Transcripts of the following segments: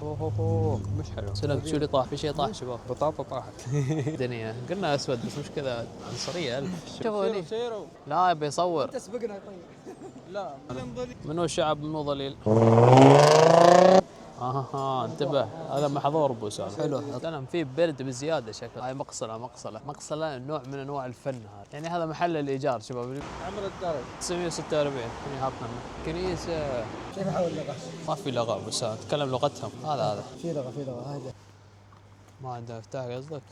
اوه مش حلو. سلمت شو اللي طاح؟ في شيء طاح شباب. بطاطا طاحت. الدنيا قلنا اسود بس مش كذا عنصريه الف. شوفوا سيروا لا يبي يصور. انت سبقنا طيب. لا منو الشعب منو ضليل؟ انتبه هذا محظور ابو سالم. حلو. سلام في برد بزياده شكله. هاي مقصله نوع من انواع الفن هذا. يعني هذا محل الايجار شباب. عمر الدرج 946 هني حاطنا كنيسه. كيف احول لغه؟ ما في لغه ابو سالم تكلم لغتهم. هذا في لغه هذا. ما عنده مفتاح قصدك؟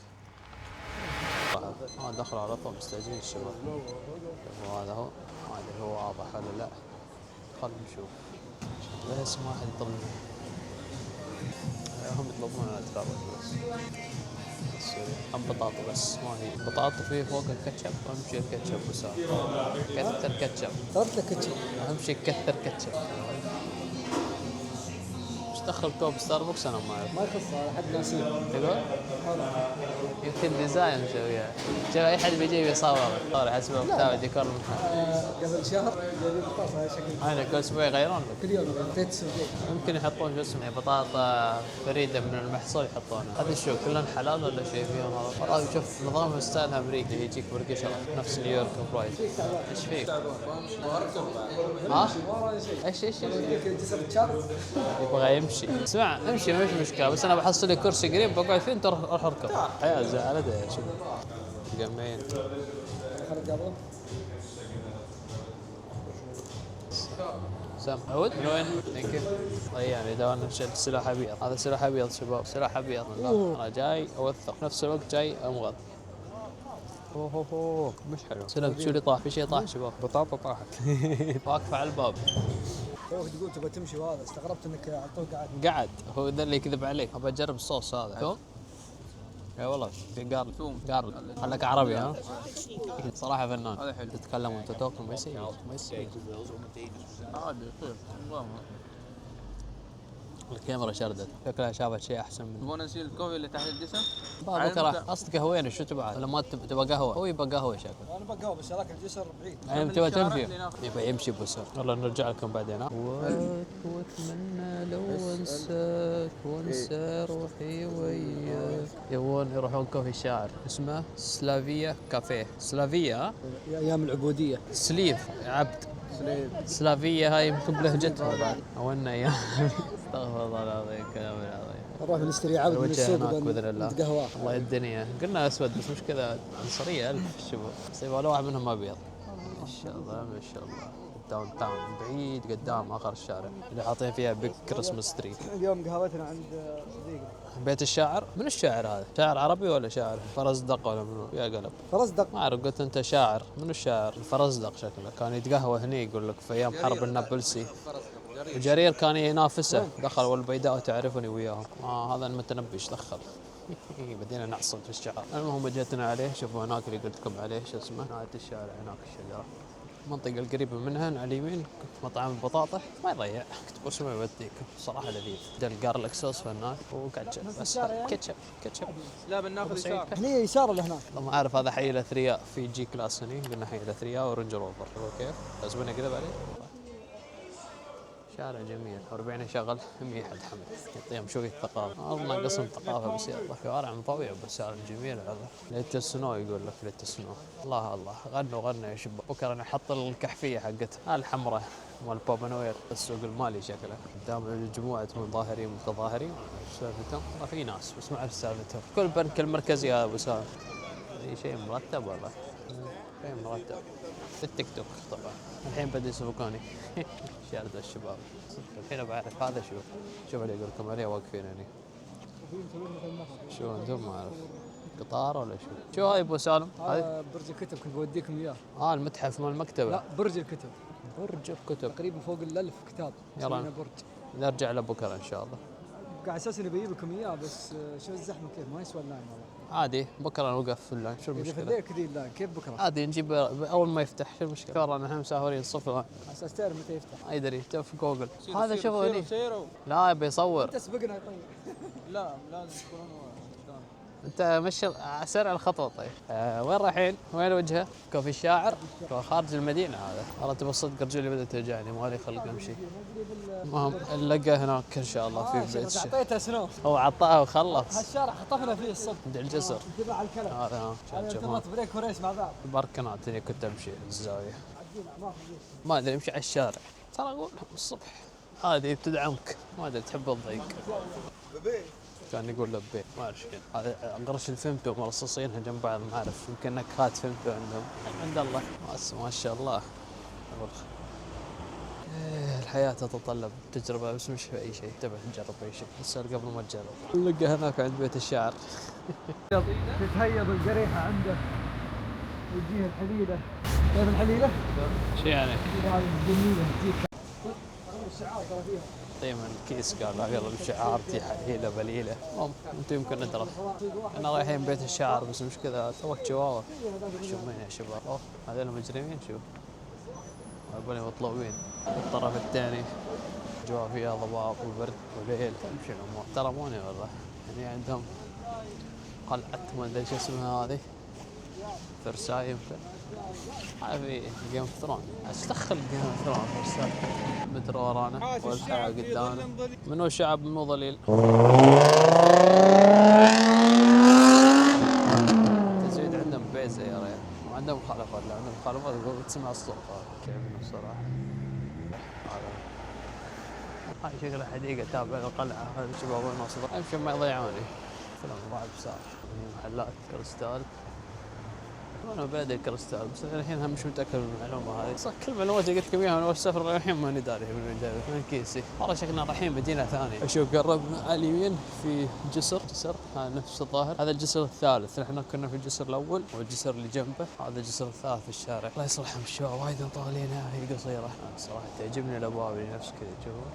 دخلوا على طول مستعجلين الشباب. وهذا هو واضح ولا لا؟ خلنا نشوف. بس ما حد يطلب. هم يطلبون الاتراك بس هم بطاطا بس ما هي بطاطا فيه فوق الكاتشب. اهم شيء الكاتشب وسام. كثر كاتشب. طلبت لك كاتشب. اهم شيء كثر كاتشب. ايش دخل كوب ستاربكس انا ما اعرف. ما يخص هذا حد ناسيه. حلو؟ يمكن ديزاين مسويها. شوف اي حد بيجي يصور حسب محتوى ديكور المحل. قبل شهر جايبين بطاطا هاي شكل. انا كل اسبوع يغيرون كل يوم زيت السوق. يمكن يحطون شو اسمه بطاطا فريده من المحصول يحطونها. هذا شو كلهم حلال ولا شيء فيهم غلط؟ والله شوف نظامهم ستايل امريكي يجيك برقشره نفس نيويورك وبرايت. ايش فيك؟ ها؟ ايش جسر الشارع. يبغى يمشي. اسمع امشي مش مشكله بس انا بحصل لي كرسي قريب بقعد فيه انت روح اركض. حياه زعلتها يا شباب. مجمعين. خليك قبل. سام عود من وين؟ ثانك يو. يعني ده انا شلت سلاح ابيض. هذا سلاح ابيض شباب. سلاح ابيض. انا جاي اوثق نفس الوقت جاي امغط. اوه مش حلو. سلمت شو اللي طاح؟ في شيء طاح شباب. بطاطا طاحت. واقفه على الباب. توك تقول تبغى تمشي وهذا استغربت انك على طول قاعد هو ذا اللي يكذب عليك. ابى اجرب الصوص هذا. توم؟ اي والله في قارل خلك عربي ها؟ صراحه فنان. هذا حلو. تتكلم وانت تاكل ما يصير. عادي يصير. الكاميرا شردت شكلها شافت شيء احسن منه. تبغى نشيل الكوفي اللي تحت الجسم؟ بكره اصل قهوين شو تبغى؟ ولا ما تبغى قهوه؟ هو يبغى قهوه شكله. انا بقهوه بس هذاك الجسر بعيد. يعني تبغى تمشي؟ يبغى يمشي بسرعه. يلا نرجع لكم بعدين ها. واتمنى لو انساك وانسى روحي وياك. يبغون يروحون كوفي شاعر اسمه سلافيا كافيه. سلافيا ايام العبوديه. سليف عبد. سلافية هاي يمكن بلهجتهم بعد او انه ايام. استغفر الله العظيم كلام العظيم. نروح نشتري عبد من السوق باذن الله. نتقهوى. والله الدنيا قلنا اسود بس مش كذا عنصريه الف شباب. طيب ولا واحد منهم ابيض. ما شاء الله ما شاء الله. داون تاون بعيد قدام اخر الشارع اللي حاطين فيها بيج كريسماس تري. اليوم قهوتنا عند صديقنا. بيت الشاعر. من الشاعر هذا؟ شاعر عربي ولا شاعر فرزدق ولا منو؟ يا قلب فرزدق. ما اعرف. قلت انت شاعر. من الشاعر؟ الفرزدق شكله كان يتقهوى هني يقول لك في ايام حرب النابلسي. وجرير كان ينافسه. دخل والبيداء تعرفني وياهم. هذا المتنبي ايش دخل. بدينا نعصب في الشعر. المهم جيتنا عليه. شوفوا هناك اللي قلت لكم عليه شو اسمه نهايه الشارع هناك الشجره. المنطقة القريبة منها على اليمين مطعم البطاطا ما يضيع. كتبوا اسمه يوديك صراحة لذيذ. الجارليك صوص هناك وكاتشب بس كاتشب. لا بناخذ يسار. هني يسار اللي هناك. ما اعرف هذا حي الاثرياء في جي كلاس هني. قلنا حي الاثرياء ورنج روفر. كيف؟ لازمنا كذا بعدين. شارع جميل وربعنا شغل 100 حد حمد يعطيهم شوية ثقافة. أظن قسم ثقافة بس يلا شوارع مطوع بس شارع جميل هذا. ليت السنو يقول لك ليت السنو. الله غنوا يا شباب. بكره انا احط الكحفية حقتها الحمراء مال بابا نوير السوق المالي شكله. قدام مجموعة مظاهرين متظاهرين. ايش سالفتهم؟ في ناس بس ما اعرف سالفتهم. كل بنك المركزي هذا ابو سالم. اي شيء مرتب والله. شيء مرتب. في التيك توك طبعا. الحين بدي يسبقوني. شارد الشباب. الحين بعرف هذا شوف اللي يقول لكم عليه واقفين هني. شو انتم ما اعرف قطار ولا شو هاي ابو سالم؟ هذا برج الكتب كنت بوديكم اياه. المتحف مال المكتبه. لا برج الكتب. برج الكتب تقريبا فوق ال1000 كتاب. يلا برج. نرجع له بكره ان شاء الله. قاعد اساس اني بجيب لكم اياه بس شوف الزحمه كيف ما يسوى اللاين والله. عادي بكره نوقف في اللاين شو اذا المشكله؟ فديك كذي اللاين كيف بكره؟ عادي نجيب اول ما يفتح شو المشكله؟ ترى نحن مسافرين الصفر. على اساس تعرف متى يفتح. ما يدري في جوجل. هذا شوفوا هني. سيروا. لا يبي يصور. انت سبقنا طيب. لا لازم تكونون انت مشي سرع الخطوه. طيب وين رايحين؟ وين وجهه؟ كوفي الشاعر خارج المدينه هذا. والله تبى صدق رجلي بدات توجعني مالي خلق امشي. المهم نلقى هناك ان شاء الله في بيت الشعر. اعطيته سنو هو عطاه وخلص. هالشارع خطفنا فيه الصبح عند الجسر انتبه على الكلام. هذا. ها انا شوف ارتبطت بريك وريس مع بعض. البركنات اللي كنت امشي الزاويه. ما ادري امشي على الشارع ترى اقول الصبح هذه بتدعمك ما ادري تحب الضيق. كان يقول لبيه ما اعرف شيء. هذا قرش الفيمتو مرصصينها جنب بعض ما اعرف يمكن نكهات فيمتو عندهم عند الله ما شاء الله. الحياة تتطلب تجربة بس مش في أي شيء تبع تجرب أي شيء بس قبل ما تجرب. نلقى هناك عند بيت الشعر. تتهيض القريحة عنده وتجيه الحليلة. كيف الحليلة؟ شو يعني؟ هذه الجميلة تجيك الشعار ترى فيها. طيب الكيس قال لا يلا الشعار تي حليلة بليلة. انتم يمكن ندرى. احنا رايحين بيت الشعر بس مش كذا توك جواوه. شوف وين يا شباب؟ اوه هذول مجرمين شوف. يبوني مطلوبين. الطرف الثاني جوا فيها ضباب وبرد وليل تمشي الامور. ترى موني والله يعني عندهم قلعة ما ادري شو اسمها هذه. فرساي يمكن. في جيم اوف ثرون ايش دخل جيم اوف ثرون فرساي. مترو ورانا والحياة قدامنا. منو شعب منو ظليل. تزويد عندهم بيزة يا ريال ما عندهم مخالفات. لا عندهم مخالفات يقول تسمع الصوت هذا شايفينه الصراحة. هاي شكلها حديقة تابعة للقلعة. هذا الشباب وين وصلوا يمكن ما يضيعوني. فيلم رعب صار محلات كريستال. انا بادئ كريستال بس الحين هم مش متاكد من المعلومه هذه. صح كل المعلومات اللي قلت لكم اياها وانا السفر الحين ماني داري من وين جايبه من كيسي. والله شكلنا رايحين مدينه ثانيه. اشوف قربنا على اليمين في جسر هذا نفس الظاهر. هذا الجسر الثالث. احنا كنا في الجسر الاول والجسر اللي جنبه هذا الجسر الثالث في الشارع. الله يصلحهم الشباب وايد طوالين هي قصيره. صراحه تعجبني الابواب اللي نفس كذا تشوفون.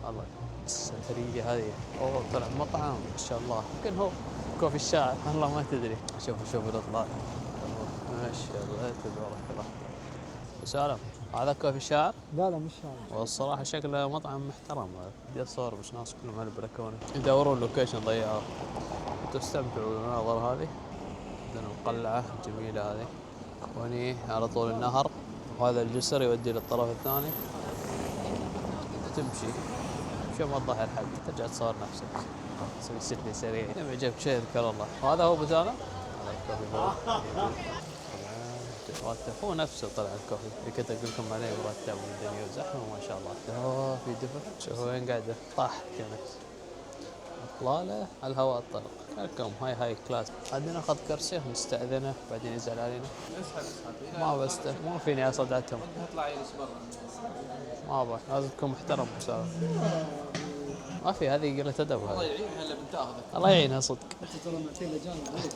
الله السفريه هذه. اوه طلع مطعم ما شاء الله يمكن هو كوفي الشاعر والله ما تدري. شوف الاطلال ما شاء الله تبارك الله. سالم هذا كوفي الشاعر؟ لا مش هذا. والصراحه شكله مطعم محترم. بدي اصور بس ناس كلهم على البلكونه يدورون اللوكيشن ضيعوه. تستمتعوا بالمناظر هذه. عندنا القلعه الجميله هذه وهني على طول النهر وهذا الجسر يودي للطرف الثاني. تمشي شو ما تضحي الحد ترجع تصور نفسك تسوي سيلفي سريع. اذا عجبك شيء اذكر الله. وهذا هو ابو سالم. هذا الكوفي مرتب هو نفسه طلع الكوفي اللي كنت اقول لكم عليه مرتب والدنيا وزحمه ما شاء الله. في دفء. شوفوا وين قاعده طاح كانت اطلاله على الهواء الطلق. كلكم هاي كلاس. عندنا ناخذ كرسي نستاذنه بعدين يزعل علينا. اسحب ما بسته ما فيني اصدعتهم. اطلع يجلس برا. ما ابغى لازم تكون محترم بسالم. ما في هذه قلة أدب. الله يعينها اللي بنتاخذك. الله يعينها صدق. انت ترى معطينا جانب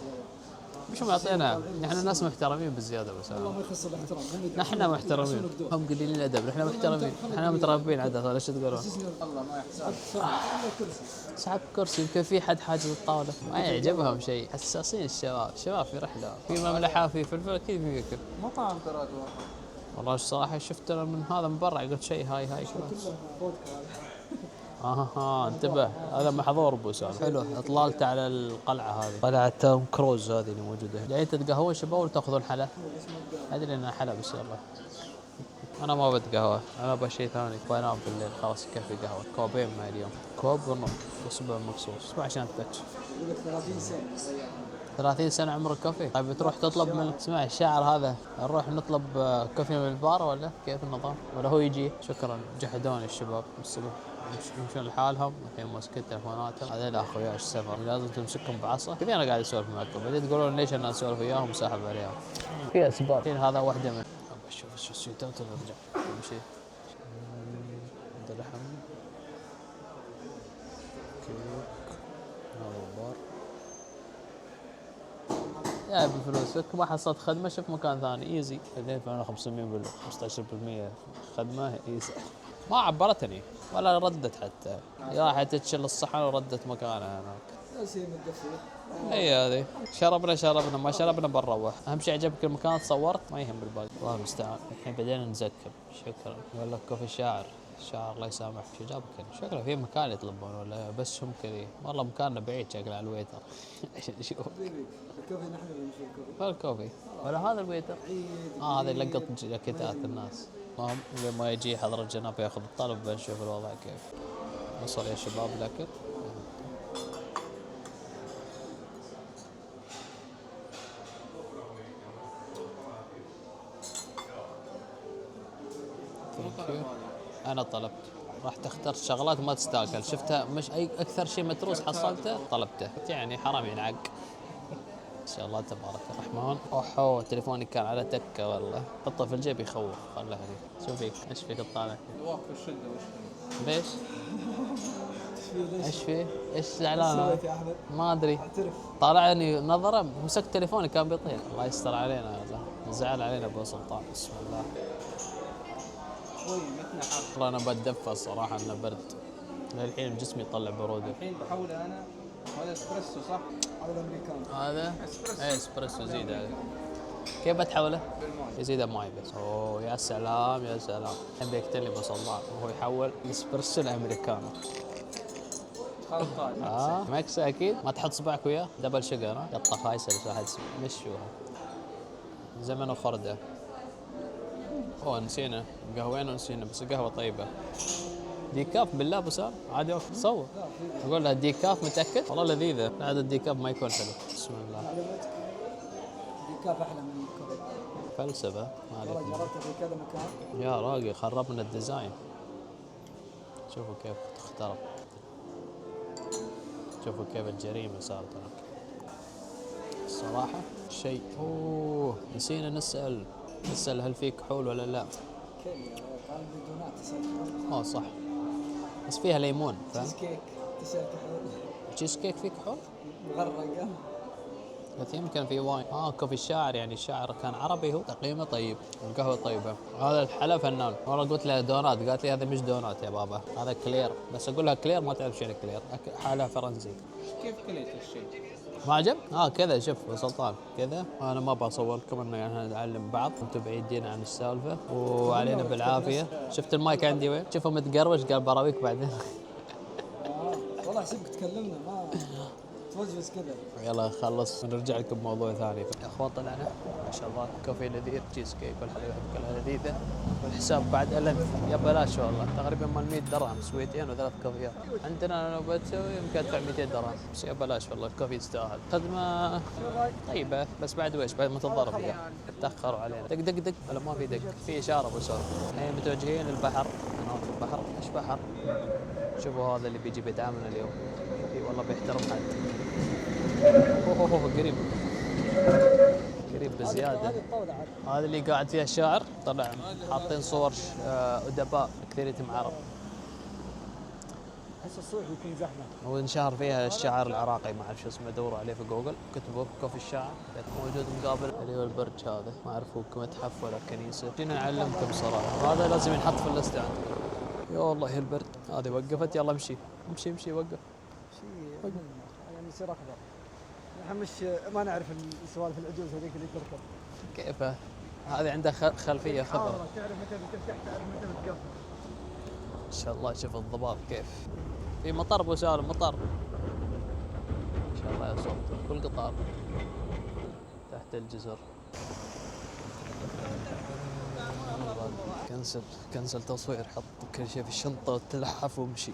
مش معطينا نحن ناس محترمين بالزيادة بس. والله ما يخص الاحترام. نحن محترمين هم قليلين الأدب. نحن محترمين نحن متربين عادة. ليش تقولون؟ الله ما يحسن. سحب كرسي يمكن في حد حاجز الطاولة ما يعجبهم شيء. حساسين الشباب في رحلة في مملحة في فلفل أكيد في كل مطعم ترى. والله الصراحة شفت من هذا من برا قلت شيء هاي انتبه هذا محظور ابو سالم. حلو اطلالت على القلعه هذه قلعه توم كروز هذه اللي موجوده. جايين تتقهوون شباب ولا تاخذون حلا؟ ادري انها حلا بس يلا انا ما بتقهوى انا ابغى شيء ثاني. بنام بالليل خلاص يكفي قهوه. كوبين معي اليوم كوب ونص اصبع مقصوص اسمع عشان تتش. 30 سنة عمر الكوفي. طيب بتروح تطلب من اسمع الشاعر هذا نروح نطلب كوفي من البار ولا كيف النظام؟ ولا هو يجي؟ شكرا جحدوني الشباب الصبح يمشون لحالهم الحين ماسكين تلفوناتهم. هذول اخويا السفر لازم تمسكهم بعصا. كذا انا قاعد اسولف معكم بعدين تقولون ليش انا اسولف وياهم وساحب عليهم. في اسباب. الحين هذا واحده من اشوف شو السويتات ونرجع نمشي. عند لحم كيك هذا البار يا بفلوسك ما حصلت خدمه شوف مكان ثاني ايزي. 2500 بال 15% خدمه ايزي. ما عبرتني ولا ردت حتى. راحت تشيل الصحن وردت مكانها هناك. اي هذه شربنا ما شربنا بنروح. اهم شيء عجبك المكان تصورت ما يهم الباقي. الله المستعان. الحين بدينا نزكم. شكرا. يقول لك كوفي الشاعر الشعر الله يسامحك شو جابك هنا؟ شكله في مكان يطلبون ولا بس هم كذي؟ والله مكاننا بعيد شكله على الويتر عشان نشوف. حبيبي الكوفي نحن اللي نشوف الكوفي. وين الكوفي؟ ولا هذا الويتر؟ هذا يلقط جاكيتات الناس. المهم لما يجي حضرة الجناب ياخذ الطلب بنشوف الوضع كيف. وصل يا شباب الاكل. انا طلبت، رحت اخترت شغلات ما تستاكل، شفتها مش اي اكثر شيء متروس حصلته طلبته، يعني حرام ينعق. ان شاء الله تبارك الرحمن. اوحو تليفوني كان على تكه والله، حطه في الجيب يخوف. خله هني. شو فيك؟ ايش فيك تطالع؟ الواقف الشده وش ليش؟ ايش فيه؟ ايش سويت زعلان؟ يا احمد؟ ما ادري. اعترف. طالعني نظره مسكت تليفوني كان بيطير. الله يستر علينا يا الله. زعل علينا ابو سلطان. بسم الله. شوي متنا حر. والله انا بتدفى الصراحه انه برد. للحين جسمي يطلع بروده. الحين بحوله انا. هذا اسبريسو صح؟ هذا الامريكان. هذا اسبريسو. ايه اسبريسو زيد هذا. كيف بتحوله؟ بالماء. يزيده ماي بس. اوه يا سلام يا سلام. الحين بيقتلني ابو سلطان وهو يحول الاسبريسو الامريكانو. خلطات. مكس اكيد. ما تحط صبعك وياه دبل شجر. ها قطه خايسه بس واحد مشوها. زمن وخرده. اوه نسينا قهوين ونسينا بس القهوه طيبه. ديكاف بالله ابو سام عادي اوكي صور. اقول لها ديكاف متاكد؟ والله لذيذه. لا هذا الديكاف ما يكون حلو. بسم الله. معلوماتك ديكاف احلى من الكوفي. فلسفه ما والله عليك. جربته في كذا مكان. يا راقي خربنا الديزاين. شوفوا كيف اخترب. شوفوا كيف الجريمه صارت هناك. الصراحه شيء. اوه نسينا نسال هل في كحول ولا لا. كيمياء قال بدونات تسال. اوه صح بس فيها ليمون فاهم. تشيز كيك تسال كحول. تشيز كيك فيه كحول؟ مغرقه. بس يمكن في واين. كوفي الشاعر يعني الشاعر كان عربي هو. تقييمه طيب والقهوه طيبه. هذا الحلا فنان. والله قلت لها دونات قالت لي هذا مش دونات يا بابا هذا كلير. بس اقول لها كلير ما تعرف شنو كلير. حالها فرنسي. كيف كليت الشيء؟ ما عجب؟ كذا شوف أبو سلطان كذا. انا ما بصور لكم انه يعني نتعلم بعض. انتم بعيدين عن السالفه وعلينا بالعافيه. شفت المايك عندي وين؟ شوفه متقروش قال براويك بعدين. والله حسبك تكلمنا ما توجس كذا. يلا خلص ونرجع لكم بموضوع ثاني. يا اخوان طلعنا ما شاء الله كوفي لذيذ تشيز كيك والحلويات كلها لذيذه والحساب بعد ألذ. يا بلاش والله تقريبا مال 100 درهم سويتين وثلاث كوفيات. عندنا لو بتسوي يمكن ادفع 200 درهم بس يا بلاش والله الكوفي يستاهل. خدمه طيبه بس بعد ويش بعد ما تتضرب تاخروا علينا. دق دق دق ولا ما في دق في اشاره ابو سولف. الحين متوجهين البحر. انا في البحر. ايش بحر؟ شوفوا هذا اللي بيجي بيدعمنا اليوم. اي والله بيحترم حد. اوه قريب قريب بزياده. هذه الطاوله عاد. هذا اللي قاعد فيها الشاعر. طلع حاطين صور ادباء كثيرتهم عرب. احس الصبح بيكون زحمه. وانشهر فيها الشاعر العراقي ما اعرف شو اسمه. دوروا عليه في جوجل كتبوا كوفي الشاعر موجود مقابل اللي هو البرج هذا. ما اعرف هو متحف ولا كنيسه. جينا نعلمكم صراحه. هذا لازم ينحط في اللسته عندكم. يا والله البرد. هذه وقفت يلا امشي امشي وقف. شيء يعني يصير اخضر. نحن مش ما نعرف السوالف العجوز هذيك اللي تركب. كيف هذه عندها خلفيه خضراء. تعرف متى بتفتح تعرف متى بتقفل. ان شاء الله شوف الضباب كيف. في مطر ابو سالم مطر. ان شاء الله يصوت كل قطار تحت الجزر. كنسل تصوير. حط كل شيء في الشنطه وتلحف وامشي.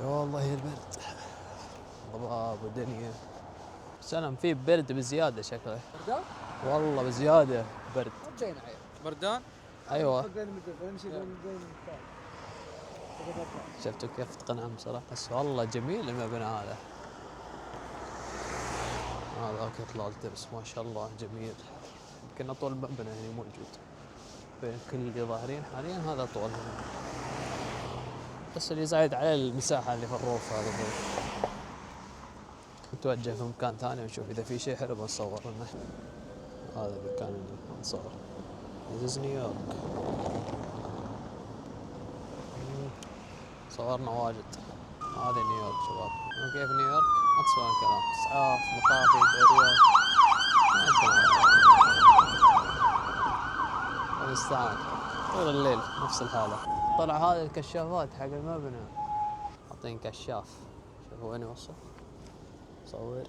يا والله البرد. ضباب ودنيا. سلام في برد بزياده شكله. بردان؟ والله بزياده برد. بدينا عيب. بردان؟ ايوه نمشي بين شفتوا كيف تقنعهم صراحه. بس والله جميل المبنى هذا. هذاك اطلالته بس ما شاء الله جميل. يمكن اطول مبنى هنا موجود بين كل اللي ظاهرين حاليا. هذا طولهم بس اللي زايد على المساحه اللي في الروف هذا هو. نتوجه في مكان ثاني ونشوف اذا في شيء حلو بنصور لنا. هذا المكان اللي نصور. This is نيويورك. صورنا واجد. هذه نيويورك شباب. وكيف نيويورك؟ ما تسوون كلام. اسعاف مطافي دوريات ما يدري. ونستعان. طول الليل نفس الحالة. طلع هذه الكشافات حق المبنى، حاطين كشاف. شوفوا وين يوصل. صور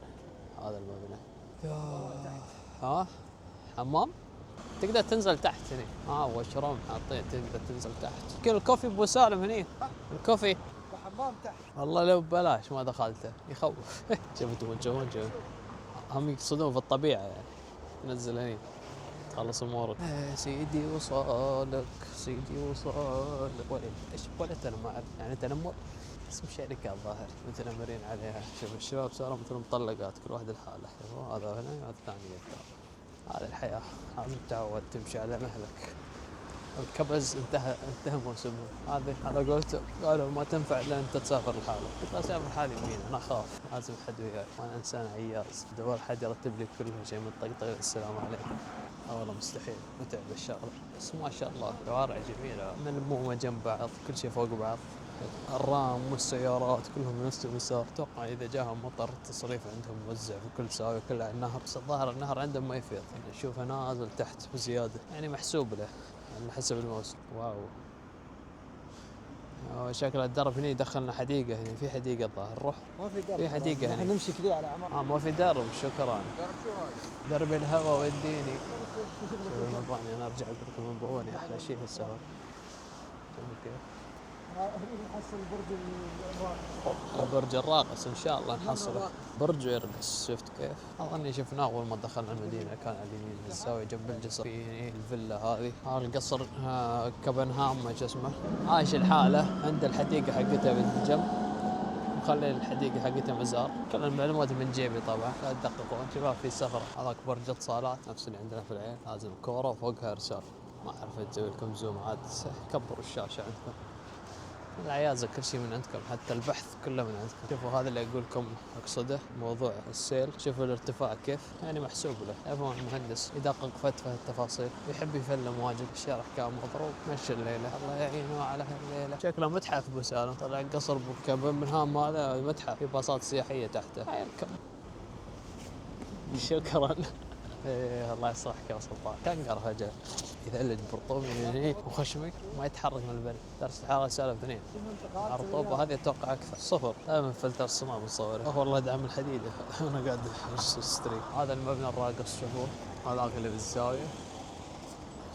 هذا المبنى. ها حمام تقدر تنزل تحت هنا. واشروم حاطين تقدر تنزل تحت. كل الكوفي بأبو سالم هني. الكوفي حمام تحت. والله لو ببلاش ما دخلته، يخوف. شوفوا توجهون شوف. هم يقصدون في الطبيعة يعني. تنزل هني تخلص امورك. سيدي وصالك سيدي وصالك. ايش ولد انا ما اعرف يعني تنمر. اسم شركة الظاهر متنمرين عليها. شوف الشباب صاروا مثل مطلقات كل واحد لحاله. هذا هنا وهذا الثاني يدار. هذه الحياة لازم تعود تمشي على مهلك. الكبز انتهى موسمه. هذا قلت قالوا ما تنفع الا انت تسافر لحالك. قلت اسافر لحالي مين انا اخاف. لازم حد وياي وانا انسان عياز. دور حد يرتب لي كل شيء من طقطقه السلام عليكم. والله مستحيل متعب الشغله. بس ما شاء الله شوارع جميله ملمومه جنب بعض كل شيء فوق بعض. الرام والسيارات كلهم نفس المسار. اتوقع اذا جاهم مطر التصريف عندهم موزع في كل زاويه كلها النهر. بس الظاهر النهر عندهم ما يفيض يعني. نشوفه نازل تحت بزياده يعني محسوب له على حسب الموسم. واو شكل الدرب هنا يدخلنا حديقه. هنا في حديقه الظاهر. نروح ما في درب. في حديقه هنا. نمشي كذا على عمار. ما في درب. شكرا. درب الهوى وديني. المباني انا ارجع لكم المباني احلى شيء في السفر. كيف نحصل البرج الراقص ان شاء الله نحصله. برج يرقص. شفت كيف؟ اظني شفناه اول ما دخلنا المدينه. كان على اليمين الزاويه جنب الجسر. في الفيلا هذه. القصر كبنهام ما اسمه. عايش الحاله. عند الحديقه حقتها بالجنب. مخلي الحديقه حقتها مزار. كل المعلومات من جيبي طبعا لا تدققون. شباب في سفر. هذاك برج اتصالات نفس اللي عندنا في العين. لازم كوره وفوقها ارسال. ما اعرف تسوي لكم زوم عاد. كبروا الشاشه عندكم. العيازة كل شيء من عندكم. حتى البحث كله من عندكم. شوفوا هذا اللي أقول لكم أقصده موضوع السيل. شوفوا الارتفاع كيف يعني محسوب له. يفهم المهندس يدقق فتفة التفاصيل. يحب يفلم واجد. الشارع كان مضروب. مشي الليلة الله يعينه على هالليلة. شكله متحف أبو سالم. طلع قصر بكبنهام هذا متحف. في باصات سياحية تحته. شكرا. ايه الله يصلحك يا سلطان. كنقر فجأة يثلج برطوبي من هني وخشمي ما يتحرك من البرد. درجة الحرارة سالب 2. الرطوبة هذه اتوقع اكثر. 0. دائما فلتر الصمام مصوره. والله دعم الحديدة. انا قاعد اشتري. هذا المبنى الراقص شوفوه. هذاك اللي بالزاوية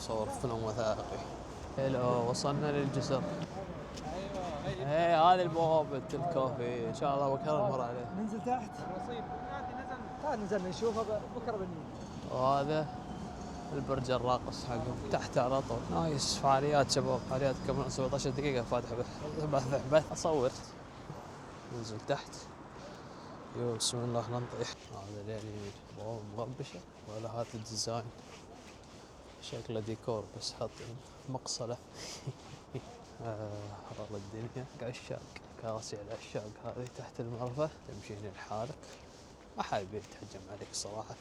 صور فيلم وثائقي. هلو وصلنا للجسر. ايه هذه البوابة الكوفي. ان شاء الله بكره نمر عليه. ننزل تحت. تعال نزلنا نشوفه بكره بني. وهذا البرج الراقص حقهم تحت على طول. نايس. فعاليات شباب. فعاليات كمان 17 دقيقة فاتحة بث اصور. ننزل تحت. بسم الله نطيح. هذا اليمين مغبشة ولا هذا الديزاين شكله ديكور بس حط مقصلة. حرر الدنيا. عشاق كراسي العشاق هذه تحت المرفأ. تمشي هنا لحالك ما حد بيتهجم عليك الصراحة.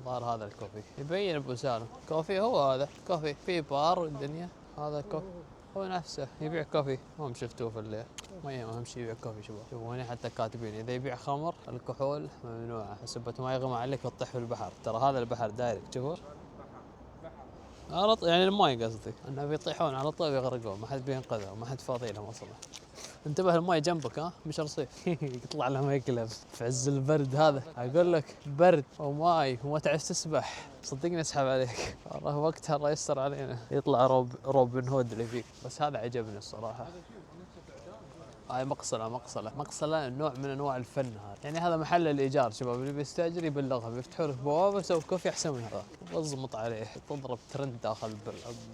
ظهر هذا الكوفي يبين ابو سالم. كوفي هو هذا كوفي. في بار والدنيا. هذا كوفي هو نفسه يبيع كوفي. هم شفتوه في الليل. ما اهم شيء يبيع كوفي شباب. شوفوا هنا حتى كاتبين اذا يبيع خمر الكحول ممنوعه. حسبت ما يغمى عليك وتطيح في البحر. ترى هذا البحر دايركت. شوفوا يعني الماي قصدي انه بيطيحون على طول يغرقون. ما حد بينقذهم. ما حد فاضي لهم اصلا. انتبه الماي جنبك مش رصيف. يطلع لهم يقلب في عز البرد هذا. اقول لك برد وماي وما تعرف تسبح صدقني اسحب عليك. والله وقتها الله يستر علينا. يطلع روبن هود اللي فيك. بس هذا عجبني الصراحه. هاي مقصلة نوع من انواع الفن هذا. يعني هذا محل الايجار شباب. اللي بيستاجر يبلغها بيفتحوا لك بوابه يسوي كوفي احسن من هذا. واضبط عليه تضرب ترند داخل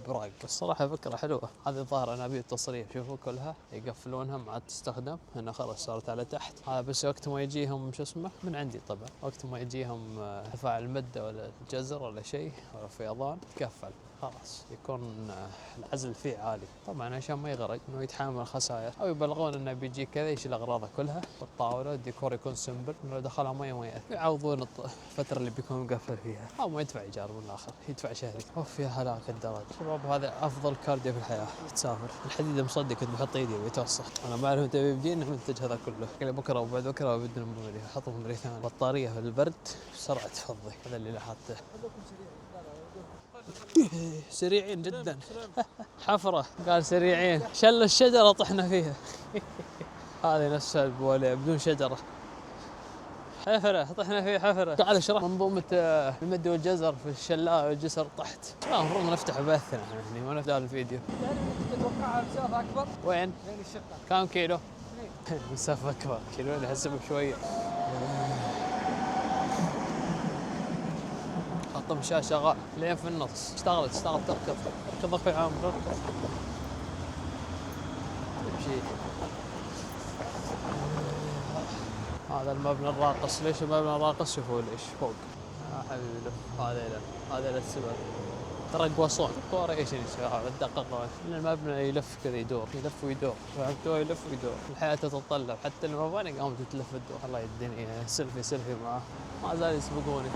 براق. الصراحه فكره حلوه. هذه ظاهر انابيب التصريف. شوفوا كلها يقفلونها ما عاد تستخدم. هنا خلاص صارت على تحت. هذا بس وقت ما يجيهم شو اسمه من عندي طبعا. وقت ما يجيهم ارتفاع المده ولا الجزر ولا شيء ولا فيضان تكفل. خلاص يكون العزل فيه عالي طبعا عشان ما يغرق انه يتحمل خسائر. او يبلغون انه بيجي كذا يشيل اغراضه كلها والطاوله. الديكور يكون سمبل. انه لو دخلها ميه ما يأثر. يعوضون الفتره اللي بيكون مقفل فيها. او ما يدفع ايجار من الاخر يدفع شهري. اوف يا هلاك الدرج شباب. هذا افضل كارديو في الحياه. تسافر الحديده مصدق كنت بحط ايدي ويتوسخ. انا ما اعرف انت بيجينا المنتج هذا كله. قال بكره وبعد بكره بدنا ممري. احطهم مريثان بطاريه في البرد بسرعه تفضي. هذا اللي لاحظته. سريعين جدا. حفرة قال سريعين، شل الشجرة طحنا فيها. هذه نفسها البولية بدون شجرة. حفرة طحنا فيه حفرة. تعال اشرح منظومة المد والجزر في الشلاء والجسر طحت. المفروض نفتح بثنا يعني ما نفتح الفيديو. يعني تتوقعها مسافة أكبر؟ وين؟ بين الشقة. كم كيلو؟ مسافة أكبر، كيلوين أحسب شوية. خط مشاة شغال لين في النص. اشتغلت تركض أخوي عامر اركض. تمشي. هذا المبنى الراقص. ليش المبنى الراقص؟ شوفوا ليش فوق. حبيبي لف. هذا السبب. ترى قوصون كورة ايش اللي شباب الدقق ان المبنى يلف كذا يدور يلف ويدور فهمتوا يلف ويدور. الحياة تتطلب حتى المباني قامت تلف وتدور. الله يدني سيلفي معاه ما زال يسبقوني.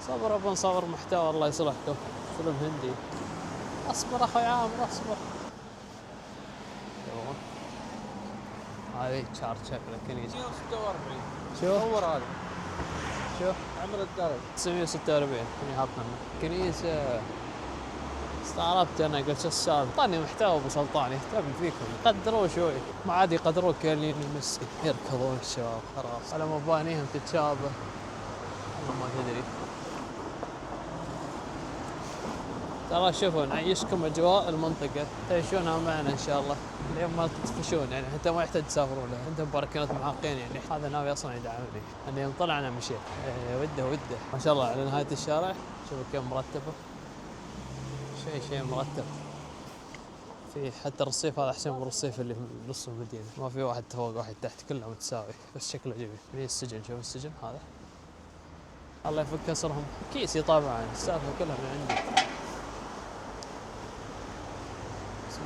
صبر ابن صبر محتوى الله يصلحكم. فيلم هندي. اصبر اخوي عامر اصبر. هذه شارت شكله كنيسة 146. شوف صور هذا شوف عمر الدرج 946 هني حاطنا كنيسة. استغربت انا قلت شو السالفة؟ طاني محتوى ابو سلطان يهتم فيكم قدروه شوي. ما عاد يقدروه كلين المسكين. يركضون الشباب خلاص على مبانيهم تتشابه. والله ما تدري. ترى شوفوا نعيشكم اجواء المنطقة تعيشونها معنا ان شاء الله لين ما تطفشون يعني حتى ما يحتاج تسافرون له. عندهم بركنات معاقين يعني. هذا ناوي اصلا يدعمني. يعني يوم طلعنا مشيت وده ما شاء الله على نهاية الشارع. شوفوا كم مرتبة. شيء مرتب. في حتى الرصيف هذا احسن من الرصيف اللي من نص المدينة. ما في واحد فوق واحد تحت كله متساوي بس شكله جميل. في السجن شوف السجن هذا. الله يفك اسرهم. كيسي طبعا السالفة كلها من عندي.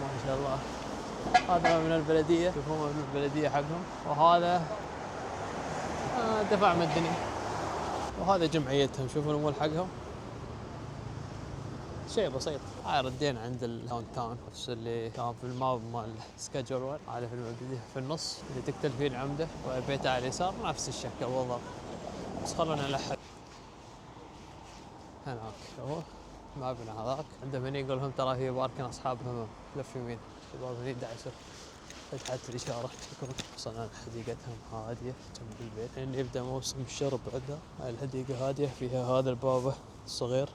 ما شاء الله. هذا من البلدية. شوفوا من البلدية حقهم. وهذا دفع مدني. وهذا جمعيتهم. شوفوا الأمور حقهم. شيء بسيط. هاي ردينا عند الداون تاون نفس اللي كان في الماب مال سكجول 1. هذا في البلدية في النص اللي تقتل فيه العمدة وبيته على اليسار نفس الشكل بالضبط. بس خلونا نلحق. هناك شوفوا مبنى هذاك. عندهم هني يقول لهم ترى في باركن اصحابهم لف يمين. شباب هني دعسوا فتحت الاشاره. شكرا. وصلنا حديقتهم هاديه جنب البيت. هني يبدا موسم الشرب عندها. هاي الحديقه هاديه فيها هذا البابه الصغير.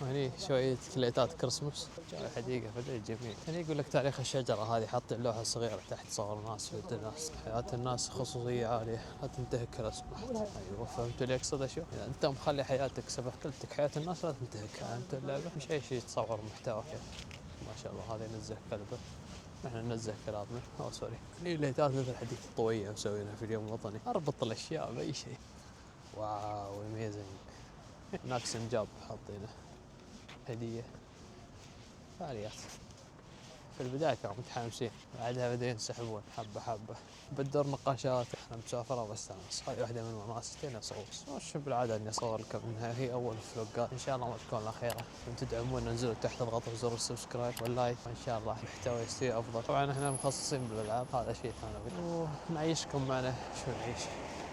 وهني شويه كليتات كريسماس. الحديقه فل جميل. هني يقول لك تاريخ الشجره هذه. حاطين لوحه صغيره تحت صور ناس ود الناس. حياه الناس خصوصيه عاليه لا تنتهك لو سمحت. ايوه فهمت اللي اقصده. شو اذا انت مخلي حياتك سبقتك حياه الناس لا تنتهك. انت اللعبه مش اي شيء تصور محتوى. ما شاء الله هذا ينزه كلبه. احنا ننزه كلابنا. سوري. هني الليتات مثل حديقه الطويه مسوينها في اليوم الوطني. اربط الاشياء باي شيء. واو اميزنج. هناك سنجاب حاطينه هدية. فعاليات. في البداية كانوا متحمسين بعدها بدأوا ينسحبون حبة. بدور نقاشات. احنا مسافرة واستانس. هذه واحدة من مناستين اصور. وش بالعادة اني اصور لكم انها هي اول فلوقات. ان شاء الله ما تكون الاخيرة. ان تدعمونا انزلوا تحت اضغطوا زر السبسكرايب واللايك وان شاء الله المحتوى يستوي افضل. طبعا احنا مخصصين بالالعاب هذا شيء ثانوي. ونعيشكم معنا شو نعيش.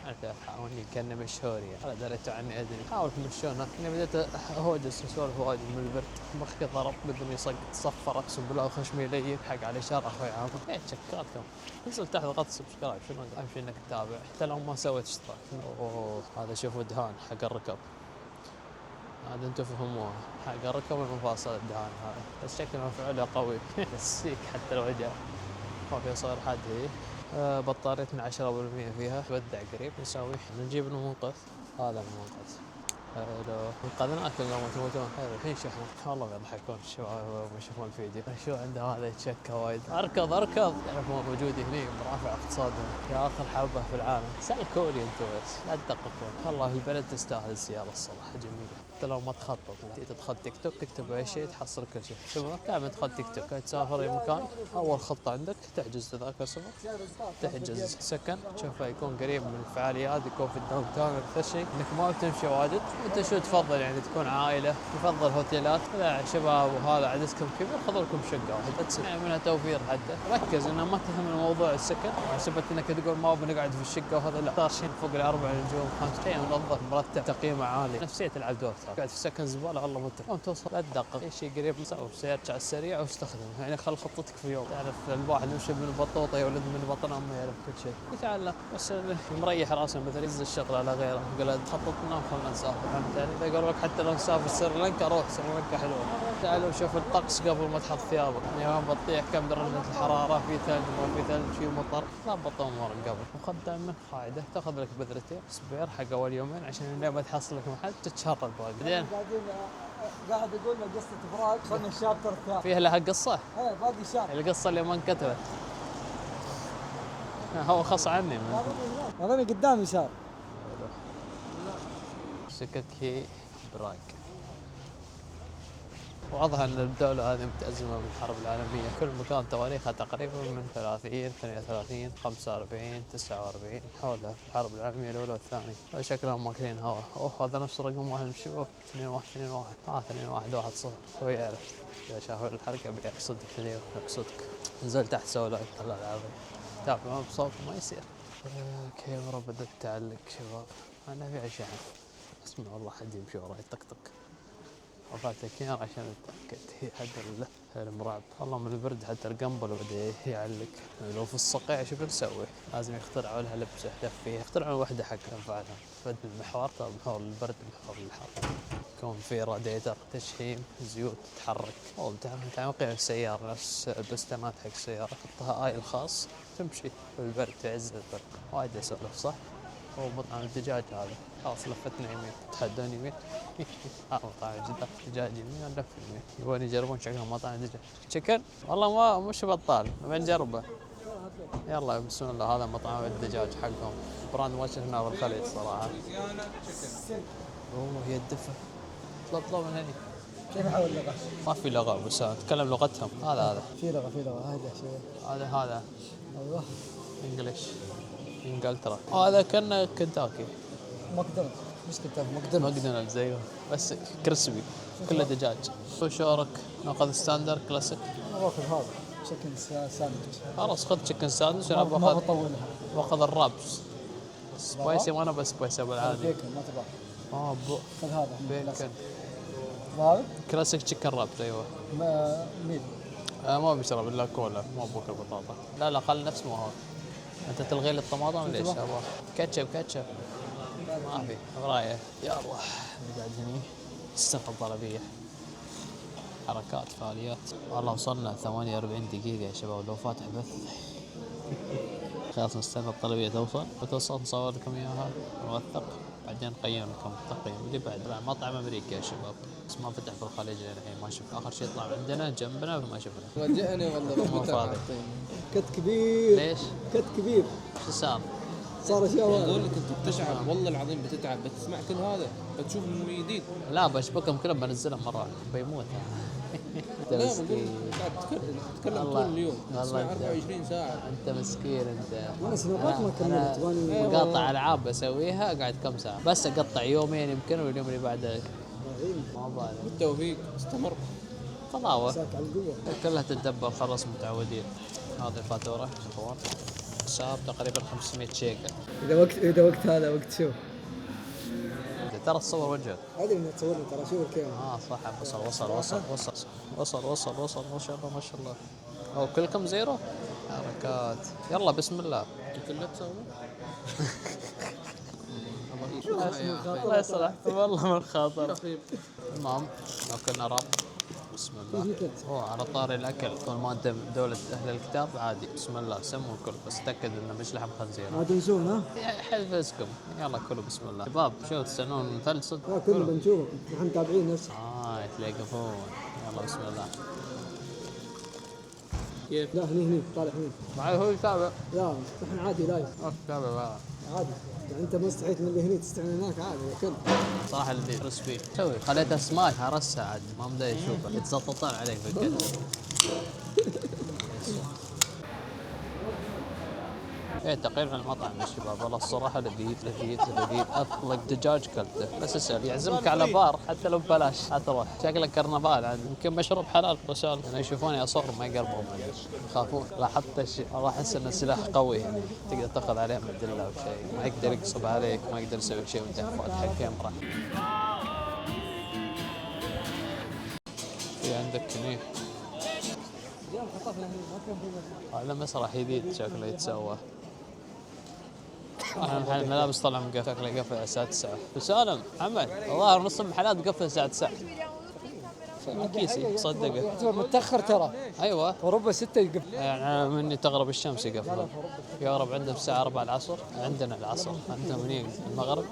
أنا أحاول إني مشهور يعني. على دريتوا عني أدري. حاول تمشونا. أنا بديت أهوجس أسولف وايد من البرد. مخي ضرب بدون يصق صفر أقسم بالله وخشمي لين حق على شهر أخوي عامر. إيه شكراتكم. انزل تحت ضغط سبسكرايب. شنو أهم شيء إنك تتابع حتى لو ما سويت اشتراك. أوه هذا شوفوا دهان حق الركب. هذا أنتم فهموها حق الركب المفاصل الدهان هذا. بس شكله مفعوله قوي. يسيك حتى الوجه. ما في صور حد هي. بطاريتنا 10% فيها. تودع قريب. نسوي نجيب المنقذ. هذا المنقذ. حلو. انقذناك قبل ما تموتون. حلو الحين شحنه. والله بيضحكون الشباب لما يشوفون الفيديو. شو عنده هذا يتشكى وايد. اركض تعرفون موجود هني مرافع اقتصادهم يا اخر حبه في العالم. سالكوني انتم بس لا تدققون. والله البلد تستاهل الزياره الصراحه جميله. حتى لو ما تخطط تدخل تيك توك تكتب اي شيء تحصل كل شيء. شوف دائما تدخل تيك توك تسافر اي مكان اول خطه عندك تحجز تذاكر سفر تحجز سكن. تشوفه يكون قريب من الفعاليات يكون في الداون تاون. اكثر شيء انك ما بتمشي واجد. انت شو تفضل يعني تكون عائله يفضل هوتيلات لا شباب وهذا عددكم كبير خذوا لكم شقه واحده يعني منها توفير حتى. ركز انه ما تهم الموضوع السكن حسبت انك تقول ما بنقعد في الشقه وهذا لا. اختار شيء فوق ال4 نجوم 5 شيء منظف مرتب تقييمه عالي. نفسيه تلعب دور قاعد في سكن زباله والله متعب. يوم توصل لا تدقق اي شيء قريب مسوي سيارتك على السريع واستخدمه، يعني خل خطتك في يوم. تعرف الواحد يمشي من بطوطه يولد من بطن امه يعرف كل شيء يتعلم، بس اللي مريح راسه مثلا ينزل الشغل على غيره يقول خططنا وخلنا نسافر. فهمت علي؟ اذا قالوا لك حتى لو نسافر سريلانكا روح سريلانكا حلوه. تعالوا شوف الطقس قبل ما تحط ثيابك، اليوم بتطيح كم درجه الحراره، في ثلج ما في ثلج في مطر، ضبط امورك قبل. وخذ دائما قاعده تاخذ لك بذرتين سبير حق اول يومين عشان لما تحصل لك محل تتشرب باقي. بعدين قاعد يقول له قصه فراق خلنا الشابتر الثاني. فيها لها قصه؟ ايه باقي شابتر. القصه اللي ما انكتبت. هو خص عني اعطيني قدام يسار. سكك هي براغ. واضح ان الدولة هذه متأزمة من الحرب العالمية، كل مكان تواريخها تقريبا من 30 32 45 49 حولها في الحرب العالمية الأولى والثانية. شكلهم ماكلين هوا. هذا نفس رقم واحد نشوفه 2121 2110. هو يعرف إذا شافوا الحركة بيقصدك اليوم يقصدك. نزل تحت سوي لايك الله العظيم. تابعوا بصوت ما يصير. كاميرا بدأت تعلق شباب. أنا في عشان اسمع والله حد يمشي وراي يطقطق. رفعت الكاميرا عشان اتاكد هي حد المرعب. والله من البرد حتى القنبل بدا يعلق. لو في الصقيع شو بنسوي؟ لازم يخترعوا لها لبسه تدفيها، يخترعوا وحده حق تنفعها بدل المحور. محور البرد محور الحر، يكون في راديتر تشحيم زيوت تتحرك. او متعمقين السياره نفس البستانات حق السياره، حطها آيل خاص تمشي في البرد في عز البرد. وايد اسولف صح؟ هو مطعم الدجاج هذا. خلاص لفتنا يمين تحدون يمين. مطعم دجاج يمين نلف يمين. يبغون يجربون شكلهم مطعم دجاج تشيكن. والله ما مش بطال بنجربه. يلا بسم الله. هذا مطعم الدجاج حقهم براند ما شفناه بالخليج صراحه. اوه هي الدفه. طلب من هني. كيف احول لغه؟ ما في لغه بس اتكلم لغتهم. هذا في لغه هذا شيء. هذا ايوه انجلش انجلترا. هذا كان كنتاكي ماكدونالدز. مش كنتاكي ماكدونالدز ايوه بس كريسبي كله دجاج. وشورك ناخذ ستاندر كلاسيك. انا باخذ هذا تشيكن ساندويتش. خلاص خذ تشيكن ساندويتش. انا ما بطولها. باخذ الرابس سبايسي وانا بس سبايسي بالعادي. بيكن ما تبغى. خذ هذا بيكن هذا كلاسيك تشيكن رابس ايوه. ميل ما بيشرب الا كولا ما بوكل بطاطا. لا خل نفس ما هو. انت تلغي لي الطماطم ليش؟ كاتشب ما في برايه. يلا قاعد هني السفر الطلبيه حركات فعاليات. والله وصلنا 48 دقيقه يا شباب. لو فاتح بث خلاص نستنى الطلبيه توصل نصور لكم اياها نوثق بعدين نقيم لكم التقييم اللي بعد. مطعم امريكي يا شباب بس ما فتح في الخليج الحين ما شفنا. اخر شيء طلع عندنا جنبنا ما شفنا. فاجئني والله ما فاضي. كت كبير. ليش؟ كت كبير. شو صار؟ صار اشياء اقول لك انت بتتعب والله العظيم بتتعب بتسمع كل هذا بتشوف من جديد. لا بشبكهم كلهم بنزلهم مره بيموت. لا بقول قاعد تتكلم طول اليوم تسمع 24 ساعه. انت مسكين انت. انا سنابات ما كملت وانا مقاطع العاب بسويها قاعد كم ساعه بس اقطع يومين يمكن واليوم اللي بعده ما بالي. بالتوفيق استمر. طلاوه ساك على القوه كلها تتدبر خلاص متعودين. هذه الفاتوره اخوان صار تقريبا 500 شيكل. اذا وقت هذا وقت شو ترى تصور وجهك. ادري انك تصور لي ترى شوف الكاميرا. صح وصل ما شاء الله ما شاء الله. او كلكم زيرو حركات. يلا بسم الله. كلها تسوي الله يصلح والله من الخاطر. المهم اكلنا رب بسم الله. على طاري الاكل طول ما انت بدولة اهل الكتاب عادي بسم الله سموا الكل بس تاكد انه مش لحم خنزير. ما تنسون ها؟ حلف رزقكم يلا كلوا بسم الله. شباب شو تستنون مثلج صدق؟ كلنا بنشوفك نحن متابعين نفسك. يتلاقفون يلا بسم الله. كيف؟ لا هني طالع هني. معي هو يتابع. لا نحن عادي لايف. يتابع بقى. عادي يعني انت ما استحيت من اللي هني تستعين هناك عادي كل. صراحه اللي كريسبي سوي خليته سماك هرسه عاد ما بدا يشوفه يتزططون عليك بالكذا. ايه تقريبا المطعم يا شباب والله الصراحه لذيذ اطلق دجاج كلته بس اسال يعزمك على بار حتى لو ببلاش حتروح. شكلك كرنفال عاد يمكن مشروب حلال رسال. انا يشوفوني اصور ما يقربون مني يخافون. لاحظت الشيء والله احس انه سلاح قوي يعني تقدر تاخذ عليه مدله او شيء ما يقدر يقصب عليك ما يقدر يسوي شيء وانت فاتح الكاميرا. عندك هني اليوم خطفنا هنا ما كان في مكان. هذا مسرح جديد شكله يتسوى. احنا محل الملابس طلع مقفل، شكله يقفل على الساعة 9. بسالم محمد الظاهر نص المحلات مقفل الساعة 9. كيسي صدقه. تعتبر متاخر ترى. ايوه اوروبا 6 يقفل. يعني مني تغرب الشمس يقفل. يغرب عندهم الساعة 4 العصر، عندنا العصر، عندهم هني المغرب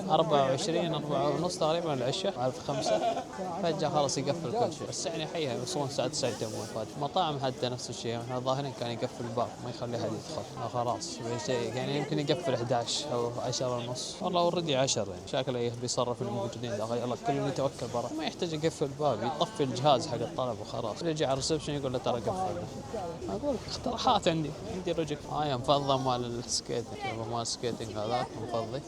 24 4 ونص تقريبا العشاء على 5 فجأة خلاص يقفل كل شيء. بس يعني حيها يوصلون الساعة 9 يتمون فاتح. مطاعم حتى نفس الشيء، احنا ظاهرين كان يقفل الباب ما يخلي احد يدخل. خلاص شيء يعني يمكن يقفل 11 او 10 ونص. والله اوريدي 10 يعني شكله بيصرف الموجودين داخل يلا كل يتوكل برا، ما يحتاج يقفل الباب، يطفي الجهاز حق الطلب وخلاص. يجي على الريسبشن يقول له ترى قفلنا. اقول اقتراحات عندي رجل. هاي مفضة مال السكيتنج، مال السكيتنج هذاك مفضي.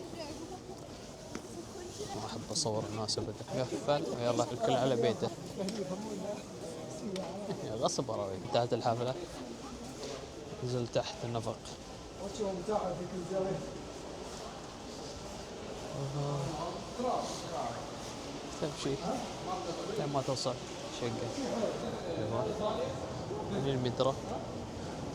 ما احب اصور الناس ابدا. قفل ويلا الكل على بيته. غصب اراوي. انتهت الحفله نزل تحت النفق. تمشي لين ما توصل شقة. من المترو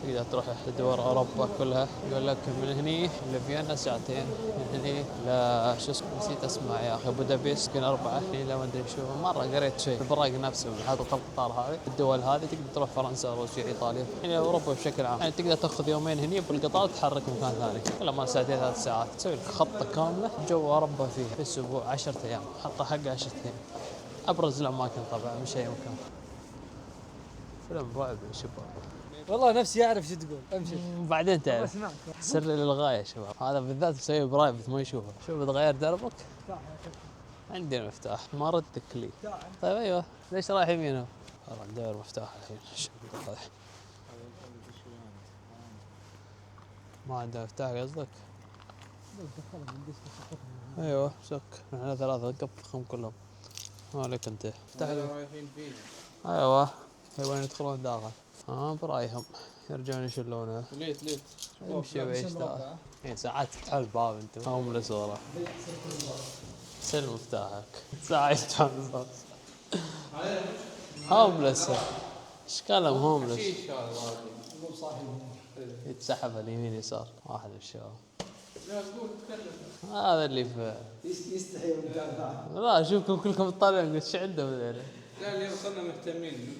تقدر تروح دول اوروبا كلها. يقول لك من هني لفيينا ساعتين، من هني لا شو اسمه نسيت اسمع يا اخي، بودابست يمكن 4 هني لا ما ادري شو. مره قريت شيء في البراق نفسه محطة القطار هذه. الدول هذه تقدر تروح فرنسا روسيا ايطاليا يعني اوروبا بشكل عام. يعني تقدر تاخذ يومين هني بالقطار تتحرك مكان ثاني كل ما ساعتين 3 ساعات تسوي لك خطه كامله جو اوروبا فيها في اسبوع 10 ايام. خطه حق 10 ايام. ابرز الاماكن طبعا مش اي مكان. فيلم رعب يا شباب. والله نفسي اعرف شو تقول. امشي وبعدين تعرف سر للغاية يا شباب. هذا بالذات تسويه برايفت ما يشوفه. شوف تغير دربك عندي المفتاح ما ردك لي. طيب ايوه ليش رايح يمينه؟ والله ندور مفتاح الحين. ما عنده مفتاح قصدك؟ ايوه سك احنا 3 نقفخهم كلهم. مالك انت؟ افتح رايحين فيه. ايوه يبغون يدخلون داخل. برايهم يرجعون يشلونه. ليت امشي بيشتغل. ساعات تفتح الباب انت هوملس ورا. سل مفتاحك ساعة يفتحون هوملس. ايش كلام هوملس؟ يتسحب اليمين يسار واحد من الشباب. هذا اللي في يستحي من كان. لا شوفكم كلكم تطالعون قلت ايش عندهم ذول. لا اللي وصلنا مهتمين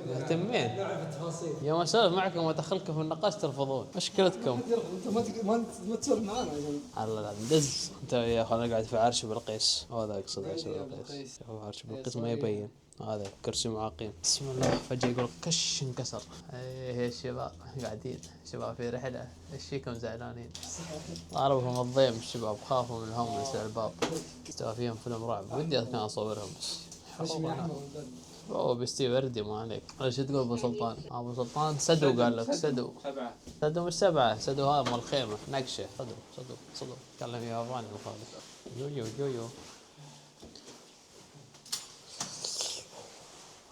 مهتمين نعرف التفاصيل. يوم اسولف معكم وادخلكم في النقاش ترفضون. مشكلتكم انت ما تسولف معانا الله لا ندز. انت يا اخي انا قاعد في عرش بلقيس. هذا يقصد عرش بلقيس. عرش بلقيس ما يبين. هذا كرسي معاقين. بسم الله فجأة يقول كش انكسر. ايه الشباب قاعدين شباب في رحلة ايش فيكم زعلانين؟ ضربهم الضيم الشباب خافوا من الهوملس على الباب. استوى فيهم فيلم رعب ودي كان اصورهم بس اوه بيستي وردي ما عليك. ايش تقول ابو سلطان؟ ابو سلطان سدو قال لك سدو. 7 سدو مش 7 سدو هذا مال الخيمة نقشة. صدو تكلم ياباني الخالد. يو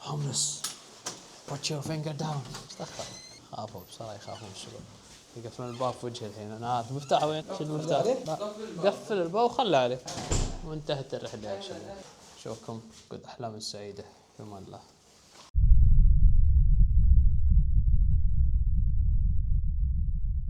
هوملس put your finger down. استخر خافوا بصراحة يخافون الشباب. يقفلون الباب في وجهي الحين انا عارف المفتاح وين؟ شيل المفتاح. قفل الباب وخلى عليه. وانتهت الرحلة يا شباب. اشوفكم قد احلام السعيدة في امان الله.